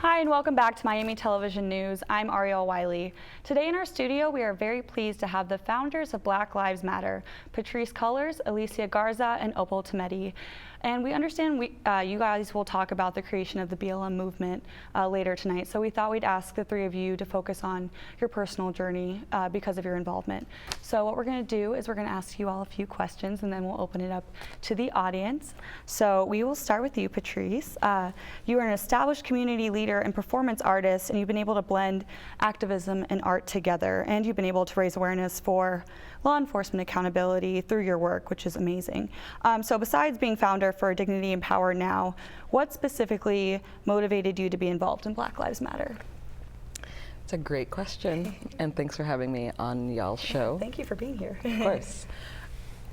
Hi, and welcome back to Miami Television News. I'm Ariel Wiley. Today in our studio, we are very pleased to have the founders of Black Lives Matter, Patrisse Cullors, Alicia Garza, and Opal Tometi. And we understand you guys will talk about the creation of the BLM movement later tonight, so we thought we'd ask the three of you to focus on your personal journey because of your involvement. So what we're going to do is we're going to ask you all a few questions, and then we'll open it up to the audience. So we will start with you, Patrisse. You are an established community leader and performance artist, and you've been able to blend activism and art together, and you've been able to raise awareness for law enforcement accountability through your work, which is amazing. So besides being founder for Dignity and Power Now, what specifically motivated you to be involved in Black Lives Matter? It's a great question, and thanks for having me on y'all's show. Thank you for being here. Of course.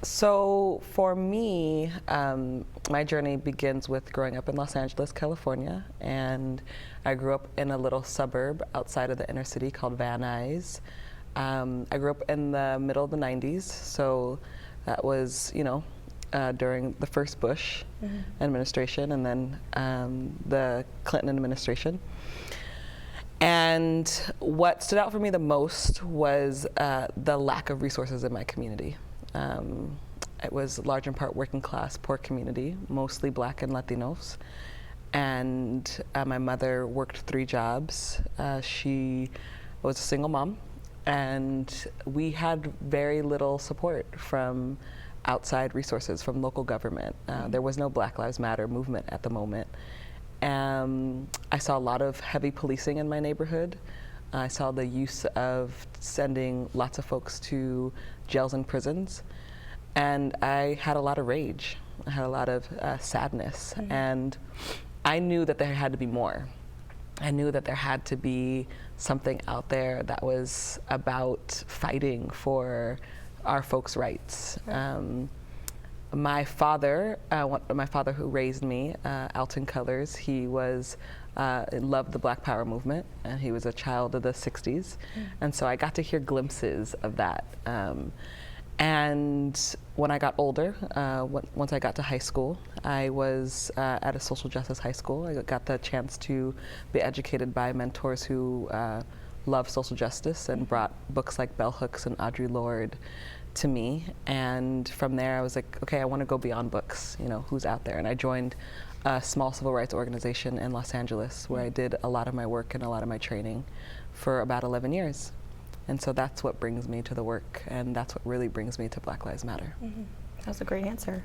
So for me, my journey begins with growing up in Los Angeles, California, and I grew up in a little suburb outside of the inner city called Van Nuys. I grew up in the middle of the 90s, so that was, during the first Bush administration and then the Clinton administration. And what stood out for me the most was the lack of resources in my community. It was large in part working class, poor community, mostly Black and Latinos. And my mother worked 3 jobs. She was a single mom, and we had very little support from outside resources, from local government. There was no Black Lives Matter movement at the moment. I saw a lot of heavy policing in my neighborhood. I saw the use of sending lots of folks to jails and prisons. And I had a lot of rage. I had a lot of sadness. And I knew that there had to be more. I knew that there had to be something out there that was about fighting for our folks' rights. My father who raised me, Alton Cullors, he loved the Black Power movement, and he was a child of the 60s. And so I got to hear glimpses of that. And when I got older, once I got to high school, I was at a social justice high school. I got the chance to be educated by mentors who love social justice and brought books like Bell Hooks and Audre Lorde to me. And from there I was like, okay, I want to go beyond books, who's out there. And I joined a small civil rights organization in Los Angeles where I did a lot of my work and a lot of my training for about 11 years. And so that's what brings me to the work, and that's what really brings me to Black Lives Matter. That was a great answer.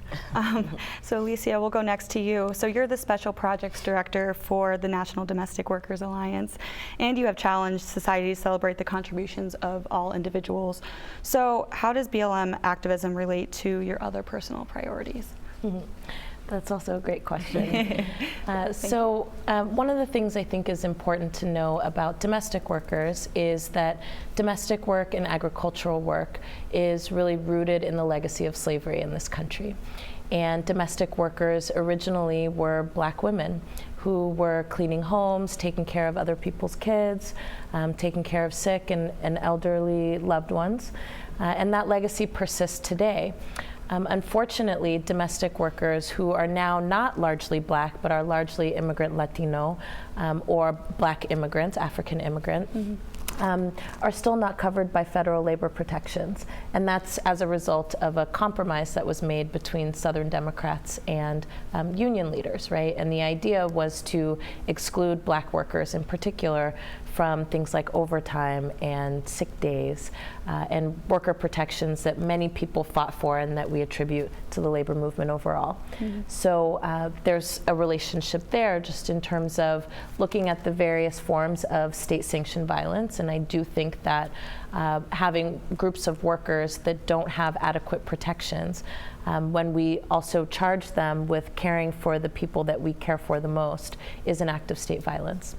So Alicia, we'll go next to you. So you're the Special Projects Director for the National Domestic Workers Alliance, and you have challenged society to celebrate the contributions of all individuals. So how does BLM activism relate to your other personal priorities? That's also a great question. One of the things I think is important to know about domestic workers is that domestic work and agricultural work is really rooted in the legacy of slavery in this country. And domestic workers originally were Black women who were cleaning homes, taking care of other people's kids, taking care of sick and elderly loved ones. And that legacy persists today. Unfortunately, domestic workers who are now not largely Black, but are largely immigrant Latino or Black immigrants, African immigrant, are still not covered by federal labor protections. And that's as a result of a compromise that was made between Southern Democrats and union leaders, right? And the idea was to exclude Black workers in particular from things like overtime and sick days and worker protections that many people fought for and that we attribute to the labor movement overall. So there's a relationship there just in terms of looking at the various forms of state-sanctioned violence, and I do think that having groups of workers that don't have adequate protections, when we also charge them with caring for the people that we care for the most, is an act of state violence.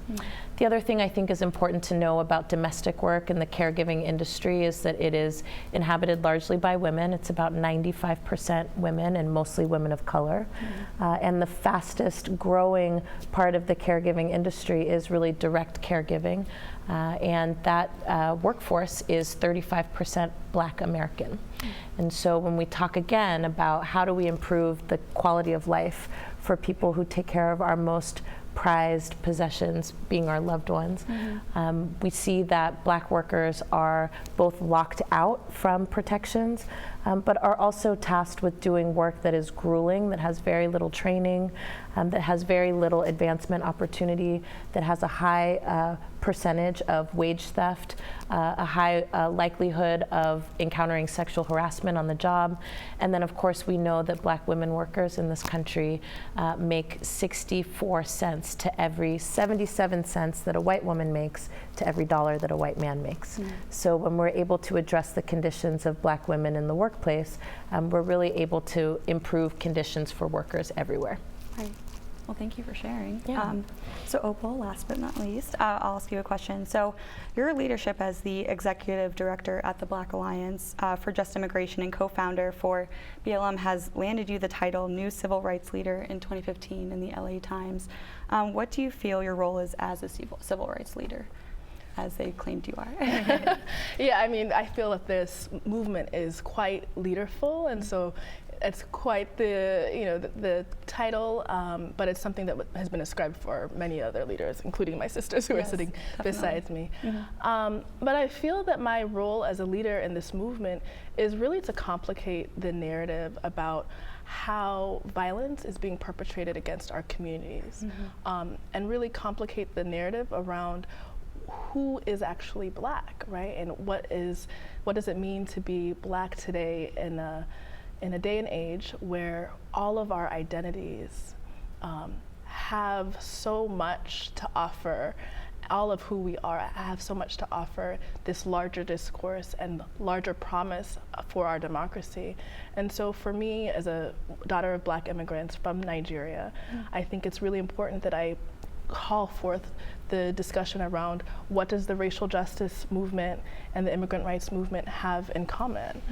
The other thing I think is important to know about domestic work and the caregiving industry is that it is inhabited largely by women. It's about 95% women and mostly women of color. And the fastest growing part of the caregiving industry is really direct caregiving. And that workforce is 35% Black American. And so when we talk again about how do we improve the quality of life for people who take care of our most prized possessions, being our loved ones, we see that Black workers are both locked out from protections, but are also tasked with doing work that is grueling, that has very little training, that has very little advancement opportunity, that has a high percentage of wage theft, a high likelihood of encountering sexual harassment on the job. And then of course we know that Black women workers in this country make 64 cents to every 77 cents that a white woman makes to every dollar that a white man makes. So when we're able to address the conditions of Black women in the workplace, we're really able to improve conditions for workers everywhere. Right. Well, thank you for sharing. Yeah. So Opal, last but not least, I'll ask you a question. So your leadership as the executive director at the Black Alliance for Just Immigration and co-founder for BLM has landed you the title New Civil Rights Leader in 2015 in the LA Times. What do you feel your role is as a civil rights leader, as they claimed you are? Yeah, I mean, I feel that this movement is quite leaderful, and so it's quite the title, but it's something that has been ascribed for many other leaders, including my sisters who are sitting definitely. besides me. But I feel that my role as a leader in this movement is really to complicate the narrative about how violence is being perpetrated against our communities, and really complicate the narrative around who is actually Black, right? And what does it mean to be Black today in a day and age where all of our identities have so much to offer, all of who we are have so much to offer this larger discourse and larger promise for our democracy. And so for me, as a daughter of Black immigrants from Nigeria, I think it's really important that I call forth the discussion around what does the racial justice movement and the immigrant rights movement have in common?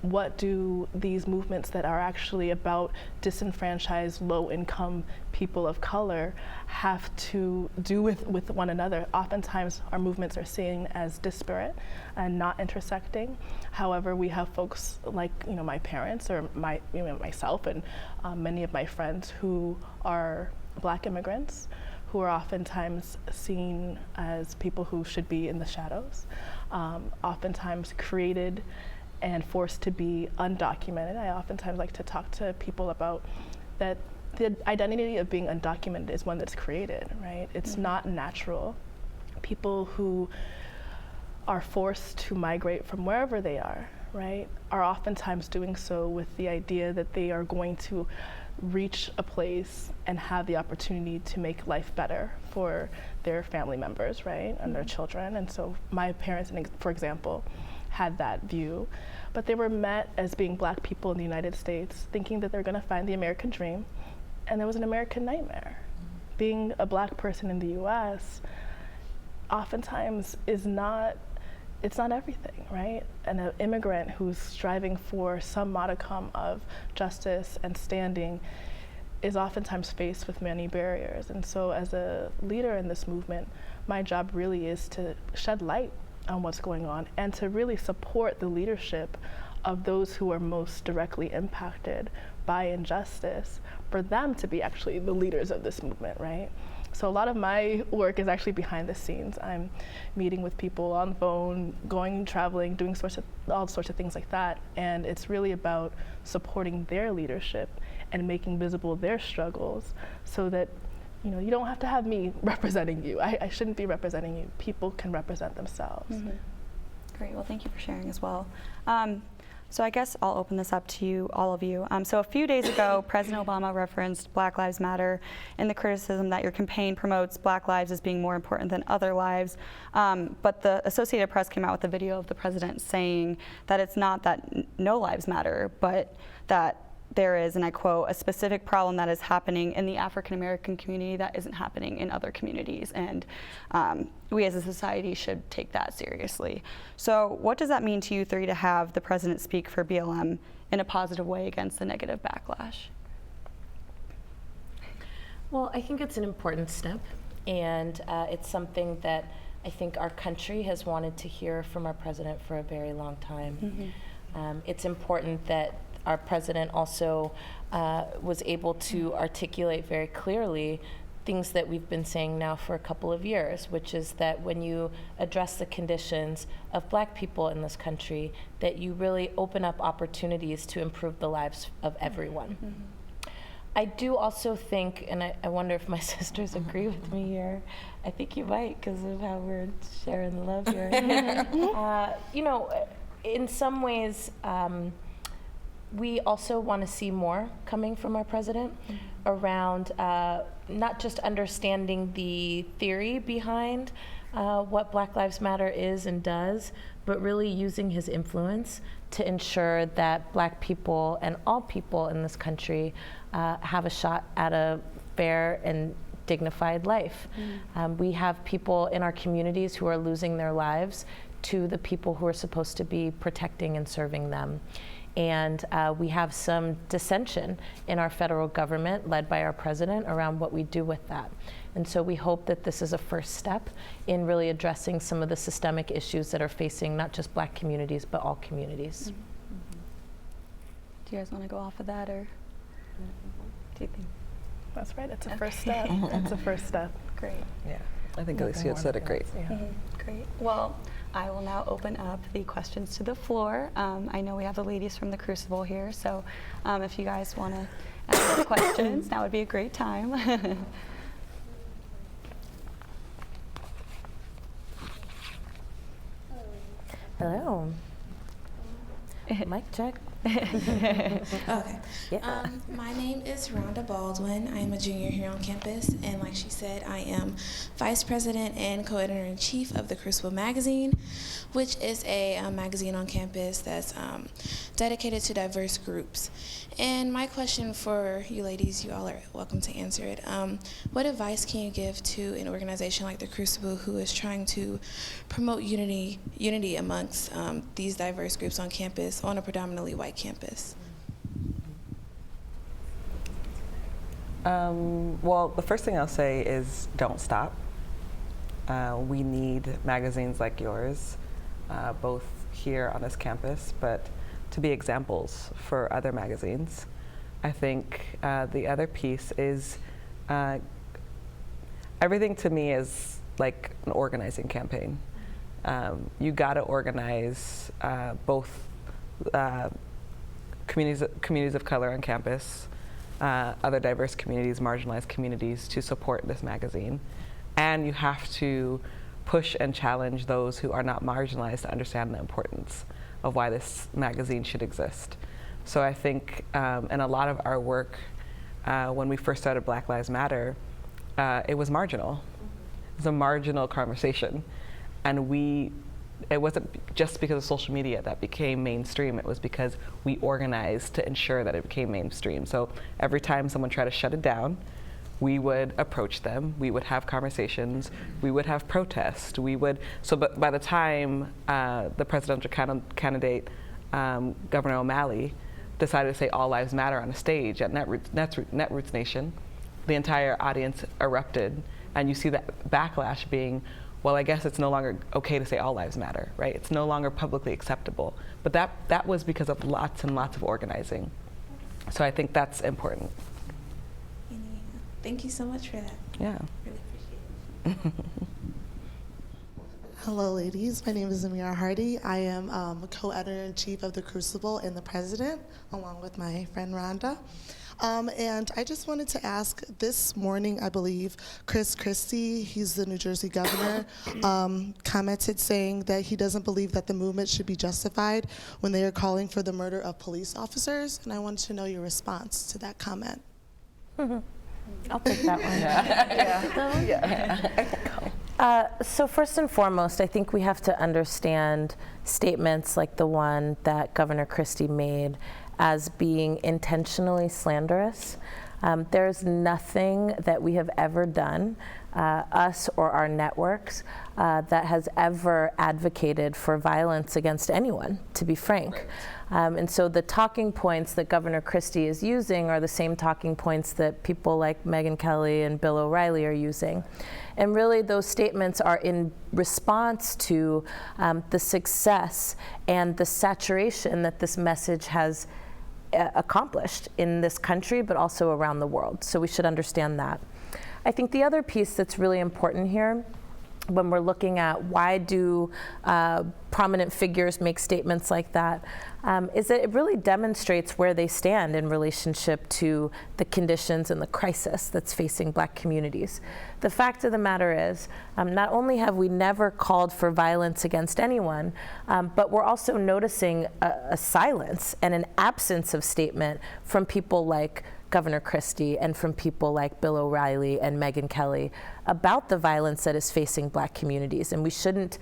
What do these movements that are actually about disenfranchised, low-income people of color have to do with one another? Oftentimes our movements are seen as disparate and not intersecting. However, we have folks like my parents or myself and many of my friends who are Black immigrants, who are oftentimes seen as people who should be in the shadows, oftentimes created and forced to be undocumented. I oftentimes like to talk to people about that the identity of being undocumented is one that's created, right? It's not natural. People who are forced to migrate from wherever they are, right, are oftentimes doing so with the idea that they are going to reach a place and have the opportunity to make life better for their family members, right, and their children. And so my parents, for example, had that view, but they were met as being Black people in the United States, thinking that they're going to find the American dream, and it was an American nightmare. Being a Black person in the US oftentimes it's not everything, right? And an immigrant who's striving for some modicum of justice and standing is oftentimes faced with many barriers. And so as a leader in this movement, my job really is to shed light on what's going on and to really support the leadership of those who are most directly impacted by injustice, for them to be actually the leaders of this movement, right? So a lot of my work is actually behind the scenes. I'm meeting with people on the phone, going, traveling, doing all sorts of things like that. And it's really about supporting their leadership and making visible their struggles so that you don't have to have me representing you. I shouldn't be representing you. People can represent themselves. Great, well, thank you for sharing as well. So I guess I'll open this up to you, all of you. So a few days ago, President Obama referenced Black Lives Matter and the criticism that your campaign promotes Black lives as being more important than other lives. But the Associated Press came out with a video of the president saying that it's not that no lives matter, but that there is, and I quote, a specific problem that is happening in the African American community that isn't happening in other communities. And we as a society should take that seriously. So what does that mean to you three to have the president speak for BLM in a positive way against the negative backlash? Well, I think it's an important step, and it's something that I think our country has wanted to hear from our president for a very long time. It's important that our president also was able to articulate very clearly things that we've been saying now for a couple of years, which is that when you address the conditions of Black people in this country, that you really open up opportunities to improve the lives of everyone. I do also think, and I wonder if my sisters agree with me here, I think you might because of how we're sharing the love here. You know, in some ways, we also want to see more coming from our president around not just understanding the theory behind what Black Lives Matter is and does, but really using his influence to ensure that Black people and all people in this country have a shot at a fair and dignified life. We have people in our communities who are losing their lives to the people who are supposed to be protecting and serving them. And we have some dissension in our federal government led by our president around what we do with that. And so we hope that this is a first step in really addressing some of the systemic issues that are facing not just Black communities, but all communities. Do you guys want to go off of that, or do you think? That's right, it's a first step. It's a first step. Great. Yeah, I think Alicia said it great. Great. Well, I will now open up the questions to the floor. I know we have the ladies from the Crucible here, so if you guys want to ask questions, now would be a great time. Hello. Mic check. Okay. Yeah. My name is Rhonda Baldwin. I am a junior here on campus, and like she said, I am vice president and co-editor-in-chief of the Crucible magazine, which is a magazine on campus that's dedicated to diverse groups. And my question for you ladies, you all are welcome to answer it. What advice can you give to an organization like the Crucible who is trying to promote unity amongst these diverse groups on campus, on a predominantly white campus? Well, the first thing I'll say is don't stop. We need magazines like yours, both here on this campus, but to be examples for other magazines. I think the other piece is everything to me is like an organizing campaign. You gotta organize both communities of color on campus, other diverse communities, marginalized communities to support this magazine. And you have to push and challenge those who are not marginalized to understand the importance of why this magazine should exist. So I think in a lot of our work, when we first started Black Lives Matter, it was marginal. It was a marginal conversation. And it wasn't just because of social media that became mainstream, it was because we organized to ensure that it became mainstream. So every time someone tried to shut it down, we would approach them, we would have conversations, we would have protests, but by the time the presidential candidate, Governor O'Malley, decided to say all lives matter on a stage at Netroots Nation, the entire audience erupted, and you see that backlash being, well, I guess it's no longer okay to say all lives matter, right? It's no longer publicly acceptable. But that was because of lots and lots of organizing. So I think that's important. Thank you so much for that. Yeah. Really appreciate it. Hello, ladies. My name is Amira Hardy. I am co-editor-in-chief of The Crucible and the president, along with my friend Rhonda. And I just wanted to ask, this morning, I believe, Chris Christie, he's the New Jersey governor, commented saying that he doesn't believe that the movement should be justified when they are calling for the murder of police officers. And I wanted to know your response to that comment. I'll take that one. So first and foremost, I think we have to understand statements like the one that Governor Christie made as being intentionally slanderous. There's nothing that we have ever done, us or our networks, that has ever advocated for violence against anyone, to be frank. And so the talking points that Governor Christie is using are the same talking points that people like Megyn Kelly and Bill O'Reilly are using. And really those statements are in response to the success and the saturation that this message has accomplished in this country, but also around the world. So we should understand that. I think the other piece that's really important here, when we're looking at why do prominent figures make statements like that, is that it really demonstrates where they stand in relationship to the conditions and the crisis that's facing Black communities. The fact of the matter is, not only have we never called for violence against anyone, but we're also noticing a silence and an absence of statement from people like Governor Christie and from people like Bill O'Reilly and Megyn Kelly about the violence that is facing Black communities. And we shouldn't,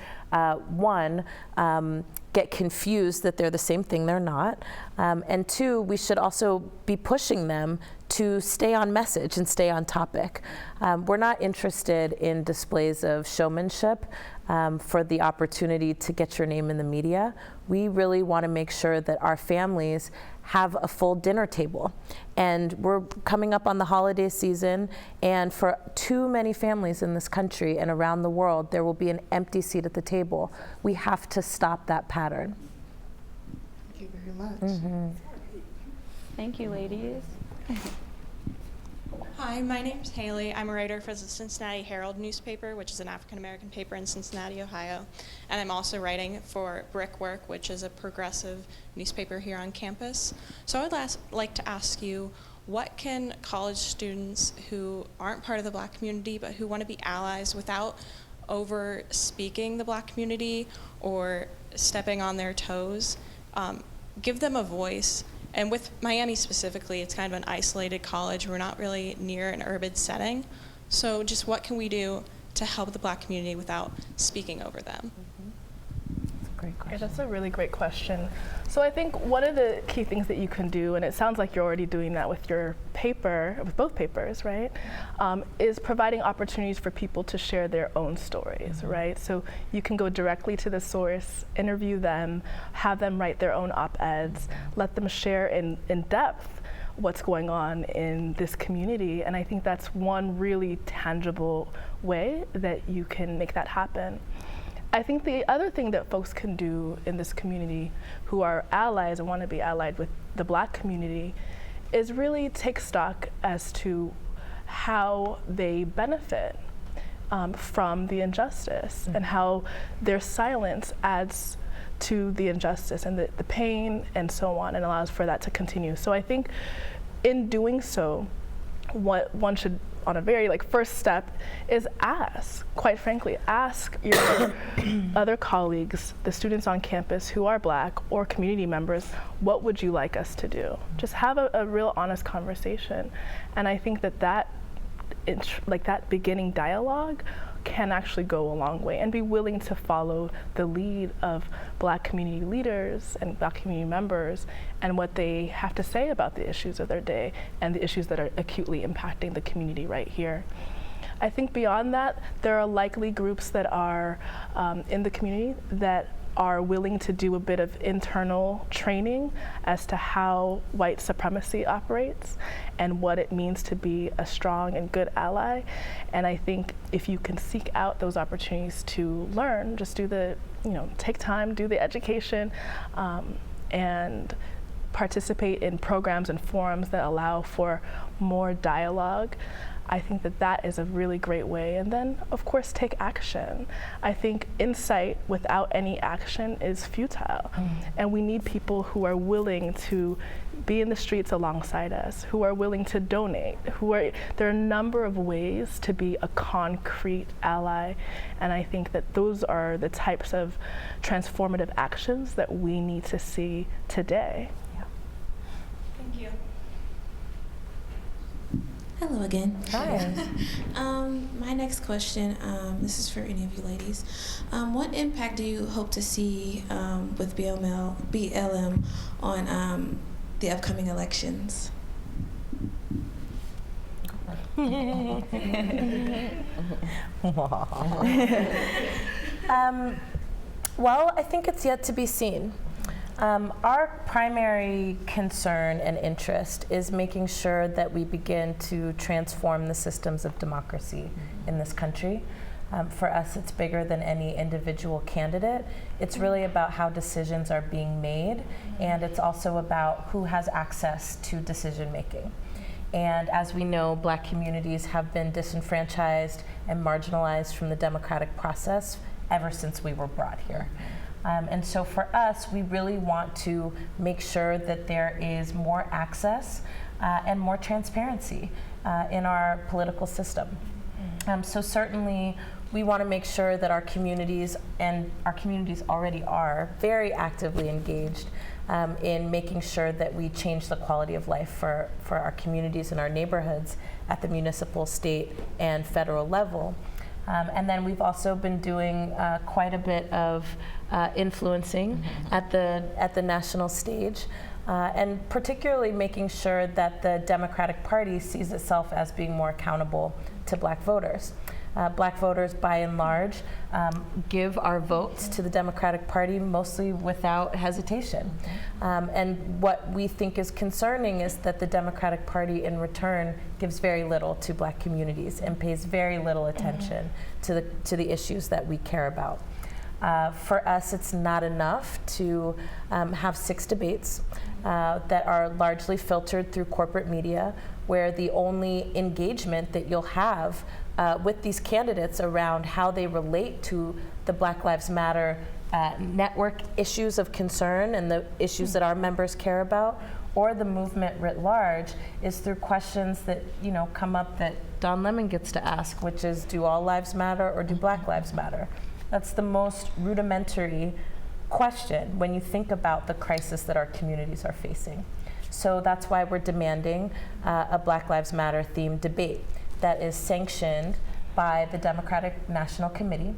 get confused that they're the same thing. They're not. And two, we should also be pushing them to stay on message and stay on topic. We're not interested in displays of showmanship for the opportunity to get your name in the media. We really want to make sure that our families have a full dinner table. And we're coming up on the holiday season, and for too many families in this country and around the world, there will be an empty seat at the table. We have to stop that pattern. Thank you very much. Mm-hmm. Thank you, ladies. Hi, my name's Haley. I'm a writer for the Cincinnati Herald newspaper, which is an African-American paper in Cincinnati, Ohio. And I'm also writing for Brickwork, which is a progressive newspaper here on campus. So I would like to ask you, what can college students who aren't part of the Black community but who want to be allies without over speaking the Black community or stepping on their toes, give them a voice? And with Miami specifically, it's kind of an isolated college. We're not really near an urban setting. So just what can we do to help the Black community without speaking over them? That's a great question. Yeah, that's a really great question. So I think one of the key things that you can do, and it sounds like you're already doing that with your paper, with both papers, right, is providing opportunities for people to share their own stories, right? So you can go directly to the source, interview them, have them write their own op-eds, let them share in depth what's going on in this community. And I think that's one really tangible way that you can make that happen. I think the other thing that folks can do in this community who are allies and want to be allied with the Black community is really take stock as to how they benefit from the injustice and how their silence adds to the injustice and the pain and so on, and allows for that to continue. So I think in doing so, what one should, on a very first step, is ask, quite frankly, ask your other colleagues, the students on campus who are Black or community members, what would you like us to do? Just have a real honest conversation. And I think that beginning dialogue can actually go a long way, and be willing to follow the lead of Black community leaders and Black community members and what they have to say about the issues of their day and the issues that are acutely impacting the community right here. I think beyond that, there are likely groups that are in the community that are willing to do a bit of internal training as to how white supremacy operates and what it means to be a strong and good ally. And I think if you can seek out those opportunities to learn, just do take time, do the education, and participate in programs and forums that allow for more dialogue. I think that is a really great way. And then, of course, take action. I think insight without any action is futile. And we need people who are willing to be in the streets alongside us, who are willing to donate, there are a number of ways to be a concrete ally. And I think that those are the types of transformative actions that we need to see today. Thank you. Hello again. Hi. My next question, this is for any of you ladies. What impact do you hope to see with BLM on the upcoming elections? Well, I think it's yet to be seen. Our primary concern and interest is making sure that we begin to transform the systems of democracy in this country. For us, it's bigger than any individual candidate. It's really about how decisions are being made, and it's also about who has access to decision making. And as we know, Black communities have been disenfranchised and marginalized from the democratic process ever since we were brought here. And so for us, we really want to make sure that there is more access and more transparency in our political system. So certainly, we want to make sure that our communities, and our communities already are, very actively engaged in making sure that we change the quality of life for our communities and our neighborhoods at the municipal, state, and federal level. And then we've also been doing quite a bit of influencing at the national stage, and particularly making sure that the Democratic Party sees itself as being more accountable to Black voters. Black voters, by and large, give our votes to the Democratic Party mostly without hesitation. And what we think is concerning is that the Democratic Party, in return, gives very little to Black communities and pays very little attention to the issues that we care about. For us, it's not enough to have 6 debates that are largely filtered through corporate media, where the only engagement that you'll have with these candidates around how they relate to the Black Lives Matter network issues of concern and the issues that our members care about, or the movement writ large, is through questions that come up that Don Lemon gets to ask, which is, do all lives matter or do Black lives matter? That's the most rudimentary question when you think about the crisis that our communities are facing. So that's why we're demanding a Black Lives Matter themed debate that is sanctioned by the Democratic National Committee,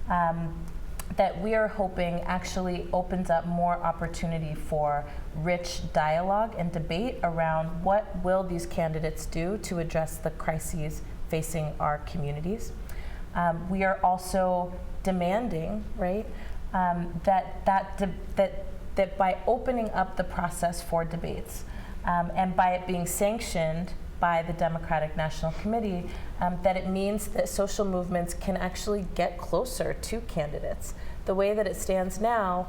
that we are hoping actually opens up more opportunity for rich dialogue and debate around what will these candidates do to address the crises facing our communities. We are also demanding, right, that by opening up the process for debates and by it being sanctioned by the Democratic National Committee, that it means that social movements can actually get closer to candidates. The way that it stands now,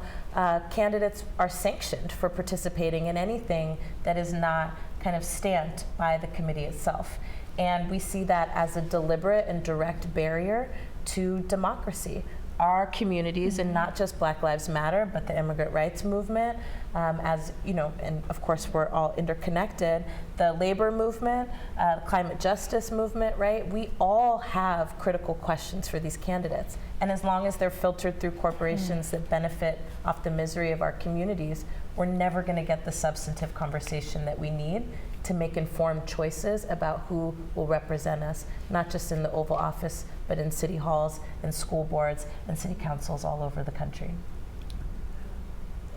candidates are sanctioned for participating in anything that is not kind of stamped by the committee itself. And we see that as a deliberate and direct barrier to democracy. Our communities, and not just Black Lives Matter, but the immigrant rights movement, as you know, and of course we're all interconnected, the labor movement, the climate justice movement, right? We all have critical questions for these candidates. And as long as they're filtered through corporations that benefit off the misery of our communities, we're never gonna get the substantive conversation that we need to make informed choices about who will represent us, not just in the Oval Office, but in city halls and school boards and city councils all over the country.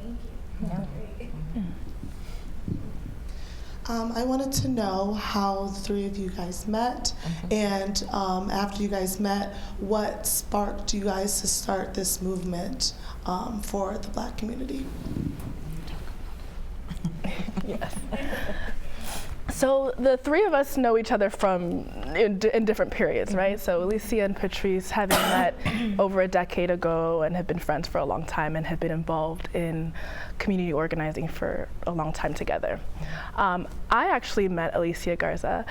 Thank you. Yeah. I wanted to know how the 3 of you guys met, and after you guys met, what sparked you guys to start this movement for the Black community? Yes. So the 3 of us know each other from in different periods, right? So Alicia and Patrisse, having met over a decade ago and have been friends for a long time and have been involved in community organizing for a long time together. I actually met Alicia Garza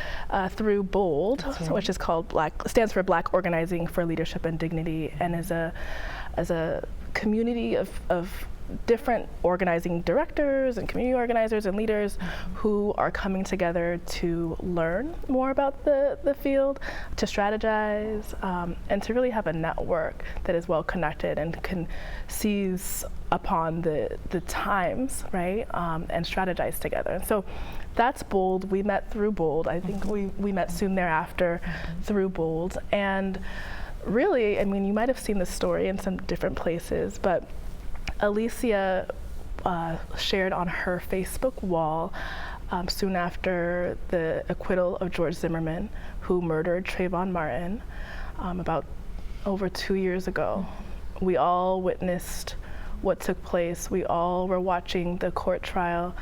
through BOLD, which is called stands for Black Organizing for Leadership and Dignity, and is a community of different organizing directors and community organizers and leaders who are coming together to learn more about the field, to strategize, and to really have a network that is well connected and can seize upon the times, right, and strategize together. And so that's BOLD. We met through BOLD. I think we met soon thereafter through BOLD. And really, I mean, you might have seen this story in some different places, but Alicia shared on her Facebook wall soon after the acquittal of George Zimmerman, who murdered Trayvon Martin about over 2 years ago. We all witnessed what took place. We all were watching the court trial.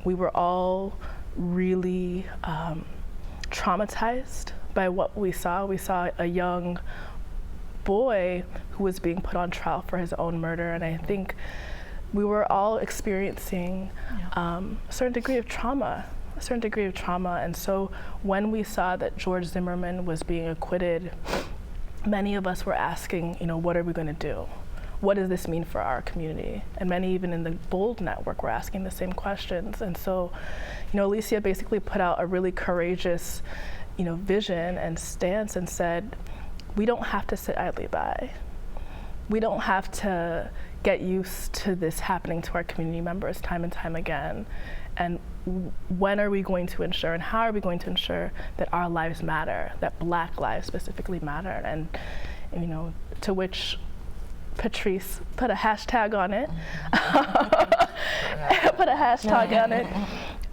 We were all really traumatized by what we saw. We saw a young boy who was being put on trial for his own murder, and I think we were all experiencing a certain degree of trauma. And so when we saw that George Zimmerman was being acquitted, many of us were asking, what are we going to do? What does this mean for our community? And many, even in the BOLD network, were asking the same questions. And so, Alicia basically put out a really courageous, vision and stance and said, we don't have to sit idly by. We don't have to get used to this happening to our community members time and time again. And when are we going to ensure, and how are we going to ensure that our lives matter, that Black lives specifically matter? And to which Patrisse put a hashtag on it,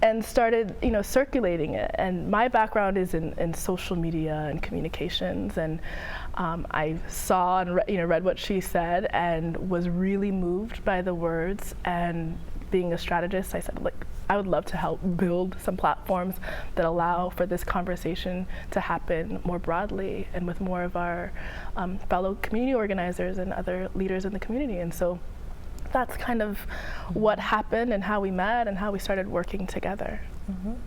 and started, circulating it. And my background is in social media and communications, and I saw and read what she said and was really moved by the words. And being a strategist, I said, I would love to help build some platforms that allow for this conversation to happen more broadly and with more of our fellow community organizers and other leaders in the community. And so that's kind of what happened and how we met and how we started working together. Thank you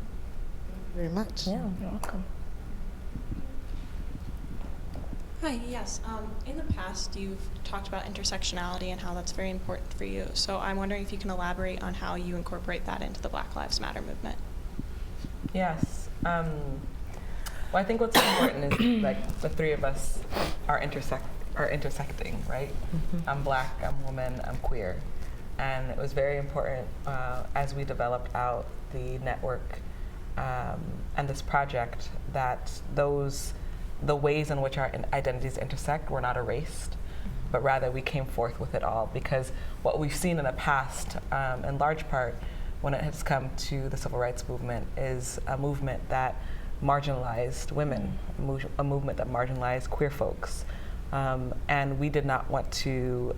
very much. Yeah. You're welcome. Hi, yes. In the past, you've talked about intersectionality and how that's very important for you. So I'm wondering if you can elaborate on how you incorporate that into the Black Lives Matter movement. Yes. Well, I think what's important is the three of us are intersecting, right? I'm Black, I'm woman, I'm queer. And it was very important as we developed out the network and this project that the ways in which our identities intersect were not erased, but rather we came forth with it all. Because what we've seen in the past, in large part, when it has come to the civil rights movement, is a movement that marginalized women, a movement that marginalized queer folks. And we did not want to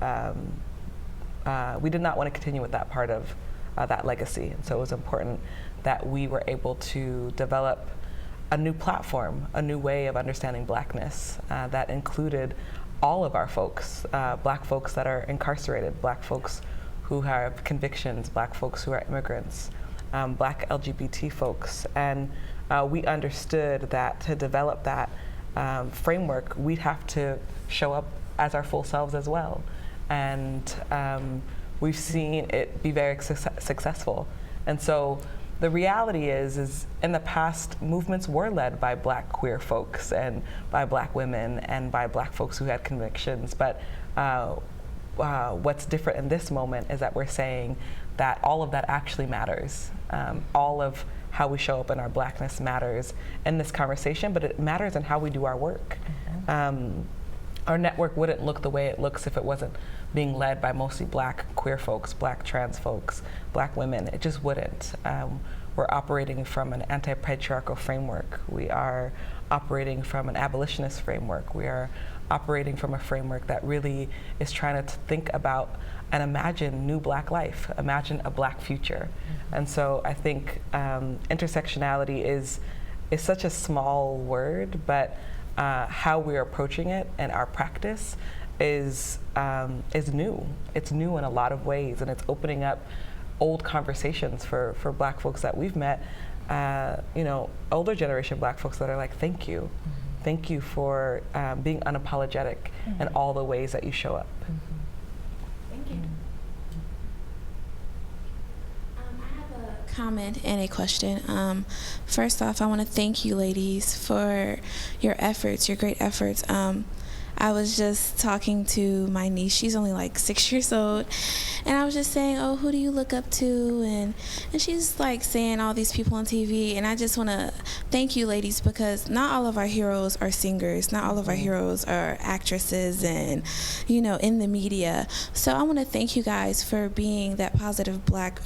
continue with that part of that legacy. And so it was important that we were able to develop a new platform, a new way of understanding Blackness that included all of our folks, Black folks that are incarcerated, Black folks who have convictions, Black folks who are immigrants, Black LGBT folks. And we understood that to develop that framework, we'd have to show up as our full selves as well. And we've seen it be very successful. And so the reality is in the past, movements were led by Black queer folks and by Black women and by Black folks who had convictions. But what's different in this moment is that we're saying that all of that actually matters. All of how we show up in our Blackness matters in this conversation, but it matters in how we do our work. Our network wouldn't look the way it looks if it wasn't being led by mostly Black queer folks, Black trans folks, Black women. It just wouldn't. We're operating from an anti-patriarchal framework. We are operating from an abolitionist framework. We are operating from a framework that really is trying to think about and imagine new Black life, imagine a Black future. And so I think intersectionality is such a small word, but how we're approaching it and our practice is new. It's new in a lot of ways, and it's opening up old conversations for Black folks that we've met, older generation Black folks that are like, thank you. Thank you for being unapologetic in all the ways that you show up. Thank you. I have a comment and a question. First off, I want to thank you ladies for your efforts, your great efforts. I was just talking to my niece. She's only like 6 years old, and I was just saying, oh, who do you look up to? And she's like saying all these people on TV, and I just want to thank you ladies, because not all of our heroes are singers, not all of our heroes are actresses and in the media. So I want to thank you guys for being that positive Black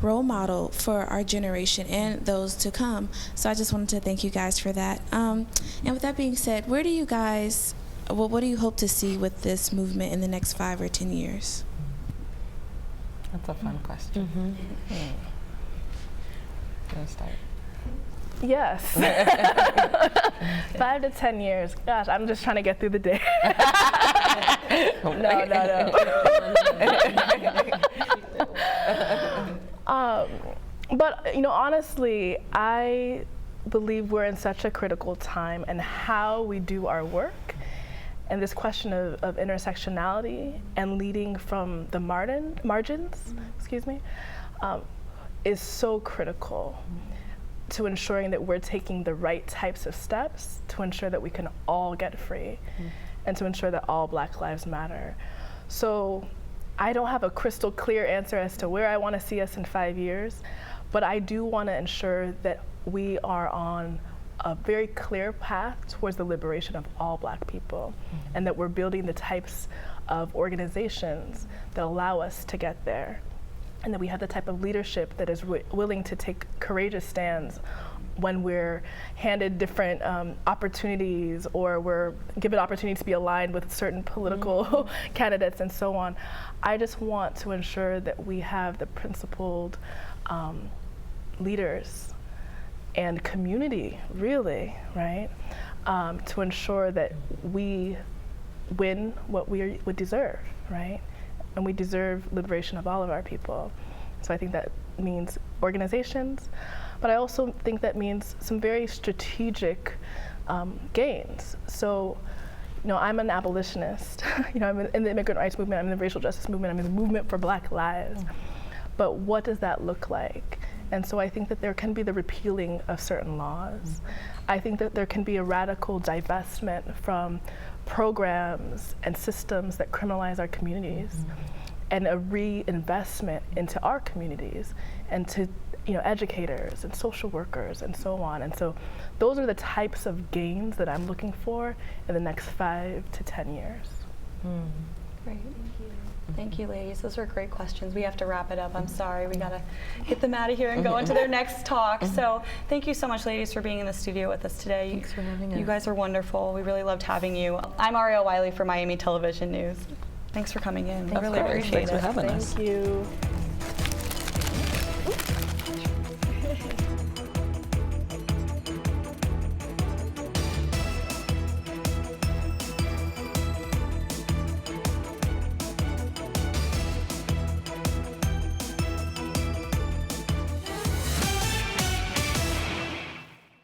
role model for our generation and those to come. So I just wanted to thank you guys for that. And with that being said, where do you guys, what do you hope to see with this movement in the next 5 or 10 years? That's a fun question. Gonna start. Yes. 5 to 10 years. Gosh, I'm just trying to get through the day. No. But honestly, I believe we're in such a critical time, and how we do our work, and this question of intersectionality and leading from the margins, is so critical to ensuring that we're taking the right types of steps to ensure that we can all get free and to ensure that all Black lives matter. So I don't have a crystal clear answer as to where I want to see us in 5 years, but I do want to ensure that we are on a very clear path towards the liberation of all Black people, and that we're building the types of organizations that allow us to get there, and that we have the type of leadership that is willing to take courageous stands when we're handed different opportunities, or we're given opportunities to be aligned with certain political candidates and so on. I just want to ensure that we have the principled leaders and community, really, right? To ensure that we win what we would deserve, right? And we deserve liberation of all of our people. So I think that means organizations, but I also think that means some very strategic gains. So, I'm an abolitionist. I'm in the immigrant rights movement, I'm in the racial justice movement, I'm in the movement for Black lives. But what does that look like? And so I think that there can be the repealing of certain laws. I think that there can be a radical divestment from programs and systems that criminalize our communities, and a reinvestment into our communities and to educators and social workers and so on. And so those are the types of gains that I'm looking for in the next 5 to 10 years. Great. Thank you, ladies. Those were great questions. We have to wrap it up. I'm sorry. We got to get them out of here and go into their next talk. So thank you so much, ladies, for being in the studio with us today. Thanks for having us. You guys are wonderful. We really loved having you. I'm Ariel Wiley for Miami Television News. Thanks for coming in. I really appreciate it. Thanks for having us. Thank you.